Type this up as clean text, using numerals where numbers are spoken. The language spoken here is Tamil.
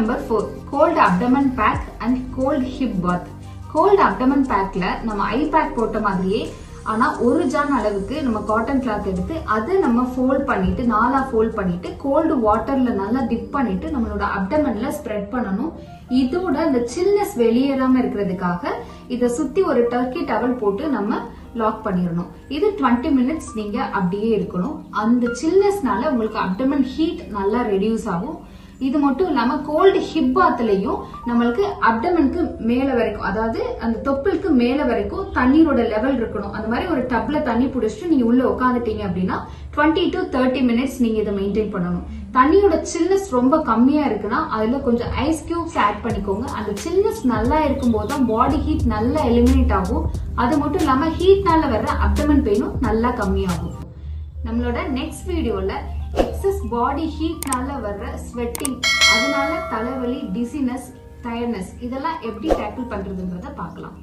number 4, cold abdomen pack and cold hip bath. Cold abdomen packல நம்ம ஐ பேக் போட்ட மாதிரியே ஆனா ஒரு ஜான் அளவுக்கு நம்ம காட்டன் கிளாத் எடுத்து அதை நம்ம ஃபோல்ட் பண்ணிட்டு 4ஆ ஃபோல்ட் பண்ணிட்டு கோல்டு வாட்டர்ல நல்லா டிப் பண்ணிட்டு நம்மளோட அப்டமன்ல ஸ்ப்ரெட் பண்ணணும். இதோட அந்த சில்னஸ் வெளியேறாம இருக்கிறதுக்காக இத சுத்தி ஒரு டர்க்கி டவல் போட்டு நம்ம லாக் பண்ணிடணும். இது 20 மினிட்ஸ் நீங்க அப்படியே இருக்கணும். அந்த சில்னஸ்னால உங்களுக்கு அப்டமன் ஹீட் நல்லா ரெடியூஸ் ஆகும். இது மட்டும் இல்லாம கோல்டு ஹிப் பாத்லயும் நம்மளுக்கு அப்டமனுக்கு மேல வரைக்கும், அதாவது அந்த தொப்புளுக்கு மேல வரைக்கும் தண்ணீரோட லெவல் இருக்கணும். அந்த மாதிரி ஒரு டப்ல தண்ணி புடிச்சிட்டு நீங்க உள்ள உட்காந்துட்டீங்க அப்படின்னா 20 to 30 மினிட்ஸ் நீங்க இதை மெயின்டைன் பண்ணணும். தண்ணியோட சில்னஸ் ரொம்ப கம்மியா இருக்குன்னா அதுல கொஞ்சம் ஐஸ் கியூப்ஸ் ஆட் பண்ணிக்கோங்க. அந்த சில்னஸ் நல்லா இருக்கும் போது தான் பாடி ஹீட் நல்லா எலிமினேட் ஆகும். அது மட்டும் இல்லாம ஹீட்னால வர்ற அப்டமன் பெயினும் நல்லா கம்மியாகும். நம்மளோட நெக்ஸ்ட் வீடியோல எக்ஸஸ் பாடி ஹீட்னால வர்ற ஸ்வெட்டிங், அதனால தலைவலி, டிசினஸ், டயர்ட்னஸ் இதெல்லாம் எப்படி டேக்கிள் பண்றதுன்றத பார்க்கலாம்.